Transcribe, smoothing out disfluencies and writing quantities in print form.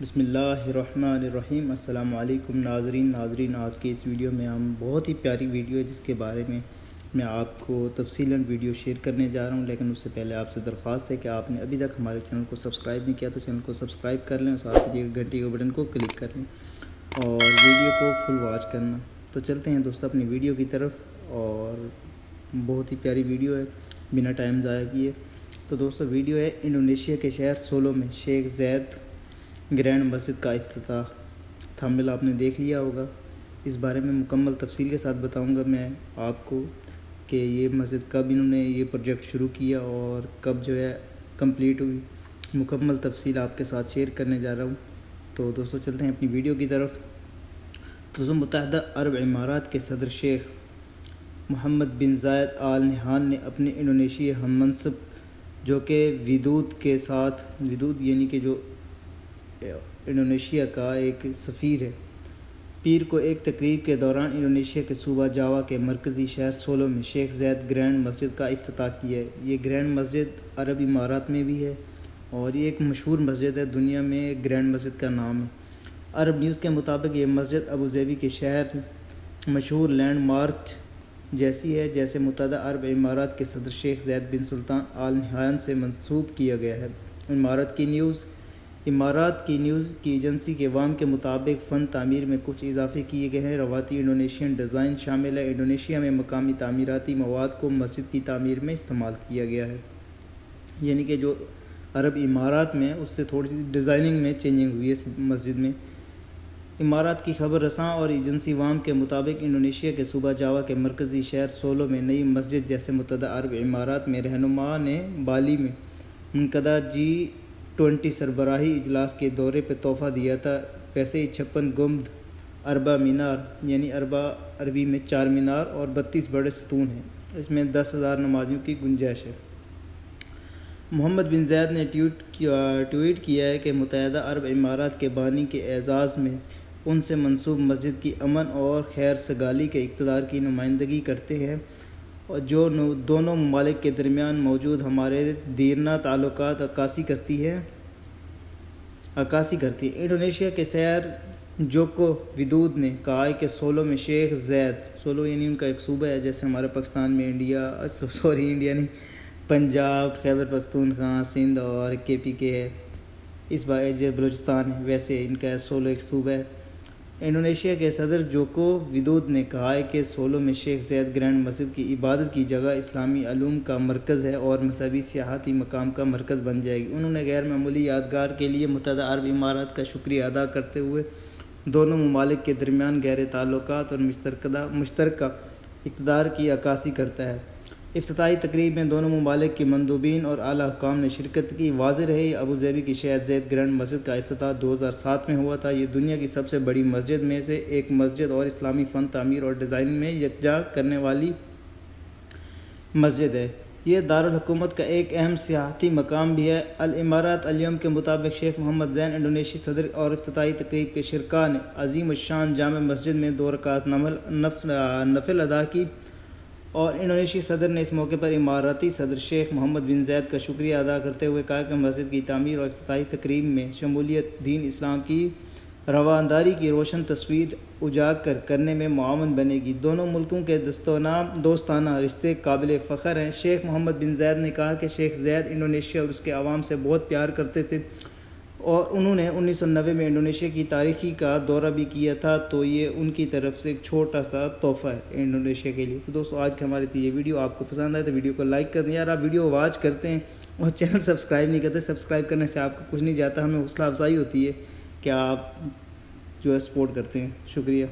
بسم اللہ الرحمن الرحیم۔ السلام علیکم ناظرین، آج کی اس ویڈیو میں ہم بہت ہی پیاری ویڈیو ہے جس کے بارے میں آپ کو تفصیلاً ویڈیو شیئر کرنے جا رہا ہوں، لیکن اس سے پہلے آپ سے درخواست ہے کہ آپ نے ابھی تک ہمارے چینل کو سبسکرائب نہیں کیا تو چینل کو سبسکرائب کر لیں اور ساتھ ہی گھنٹی کے بٹن کو کلک کر لیں اور ویڈیو کو فل واچ کرنا۔ تو چلتے ہیں دوستو اپنی ویڈیو کی طرف، اور بہت ہی پیاری ویڈیو ہے بنا ٹائم ضائع کیے۔ تو دوستو ویڈیو ہے انڈونیشیا کے شہر سولو میں شیخ زید گرینڈ مسجد کا افتتاح۔ تھمبنیل آپ نے دیکھ لیا ہوگا۔ اس بارے میں مکمل تفصیل کے ساتھ بتاؤں گا میں آپ کو کہ یہ مسجد کب انہوں نے یہ پروجیکٹ شروع کیا اور کب کمپلیٹ ہوئی۔ مکمل تفصیل آپ کے ساتھ شیئر کرنے جا رہا ہوں۔ تو دوستو چلتے ہیں اپنی ویڈیو کی طرف۔ تو متحدہ عرب امارات کے صدر شیخ محمد بن زاید آل نہیان نے اپنے انڈونیشی ہم منصب جو کہ ودود یعنی کہ جو انڈونیشیا کا ایک سفیر ہے، پیر کو ایک تقریب کے دوران انڈونیشیا کے صوبہ جاوا کے مرکزی شہر سولو میں شیخ زید گرینڈ مسجد کا افتتاح کیا ہے۔ یہ گرینڈ مسجد عرب امارات میں بھی ہے اور یہ ایک مشہور مسجد ہے، دنیا میں گرینڈ مسجد کا نام ہے۔ عرب نیوز کے مطابق یہ مسجد ابوظہبی کے شہر مشہور لینڈ مارک جیسی ہے جیسے متحدہ عرب امارات کے صدر شیخ زید بن سلطان آل نہیان سے منسوب کیا گیا ہے۔ امارات کی نیوز کی ایجنسی کے وام کے مطابق فن تعمیر میں کچھ اضافے کیے گئے ہیں۔ روایتی انڈونیشین ڈیزائن شامل ہے۔ انڈونیشیا میں مقامی تعمیراتی مواد کو مسجد کی تعمیر میں استعمال کیا گیا ہے، یعنی کہ جو عرب امارات میں اس سے تھوڑی سی ڈیزائننگ میں چینجنگ ہوئی ہے اس مسجد میں۔ امارات کی خبر رساں اور ایجنسی وام کے مطابق انڈونیشیا کے صوبہ جاوا کے مرکزی شہر سولو میں نئی مسجد جیسے متحدہ عرب امارات میں رہنما نے بالی میں منعقدہ G20 سربراہی اجلاس کے دورے پہ تحفہ دیا تھا۔ ویسے ہی 56 گنبد، 40 مینار یعنی 40 عربی میں 4 مینار اور 32 بڑے ستون ہیں۔ اس میں 10,000 نمازیوں کی گنجائش ہے۔ محمد بن زاید نے ٹویٹ کیا ہے کہ متحدہ عرب امارات کے بانی کے اعزاز میں ان سے منسوب مسجد کی امن اور خیر سگالی کے اقتدار کی نمائندگی کرتے ہیں اور جو دونوں ممالک کے درمیان موجود ہمارے دیرینہ تعلقات عکاسی کرتی ہے۔ انڈونیشیا کے صدر جوکو ودود نے کہا ہے کہ سولو میں شیخ زید، سولو یعنی ان کا ایک صوبہ ہے جیسے ہمارے پاکستان میں انڈیا نہیں، پنجاب، خیبر پختونخوا، سندھ اور KPK ہے، اس بار بلوچستان ہے، ویسے ان کا سولو ایک صوبہ ہے۔ انڈونیشیا کے صدر جوکو ودود نے کہا ہے کہ سولو میں شیخ زید گرینڈ مسجد کی عبادت کی جگہ اسلامی علوم کا مرکز ہے اور مذہبی سیاحتی مقام کا مرکز بن جائے گی۔ انہوں نے غیر معمولی یادگار کے لیے متحدہ عرب امارات کا شکریہ ادا کرتے ہوئے دونوں ممالک کے درمیان گہرے تعلقات اور مشترکہ اقتدار کی عکاسی کرتا ہے۔ افتتاحی تقریب میں دونوں ممالک کے مندوبین اور اعلیٰ حکام نے شرکت کی۔ واضح رہے ابوظہبی کی شیخ زید گرینڈ مسجد کا افتتاح 2007 میں ہوا تھا۔ یہ دنیا کی سب سے بڑی مسجد میں سے ایک مسجد اور اسلامی فن تعمیر اور ڈیزائن میں یکجا کرنے والی مسجد ہے۔ یہ دارالحکومت کا ایک اہم سیاحتی مقام بھی ہے۔ الامارات الیوم کے مطابق شیخ محمد زین انڈونیشی صدر اور افتتاحی تقریب کے شرکاء نے عظیم الشان جامع مسجد میں 2 رکعت نفل ادا کی اور انڈونیشی صدر نے اس موقع پر اماراتی صدر شیخ محمد بن زاید کا شکریہ ادا کرتے ہوئے کہا کہ مسجد کی تعمیر اور افتتاحی تقریب میں شمولیت دین اسلام کی روانداری کی روشن تصویر اجاگر کرنے میں معاون بنے گی۔ دونوں ملکوں کے دوستانہ رشتے قابل فخر ہیں۔ شیخ محمد بن زاید نے کہا کہ شیخ زید انڈونیشیا اور اس کے عوام سے بہت پیار کرتے تھے اور انہوں نے 1990 میں انڈونیشیا کی تاریخی کا دورہ بھی کیا تھا، تو یہ ان کی طرف سے ایک چھوٹا سا تحفہ ہے انڈونیشیا کے لیے۔ تو دوستو آج کی ہماری یہ ویڈیو آپ کو پسند آئے تو ویڈیو کو لائک کر دیں۔ یار آپ ویڈیو واچ کرتے ہیں اور چینل سبسکرائب نہیں کرتے، سبسکرائب کرنے سے آپ کو کچھ نہیں جاتا، ہمیں حوصلہ افزائی ہوتی ہے کہ آپ سپورٹ کرتے ہیں۔ شکریہ۔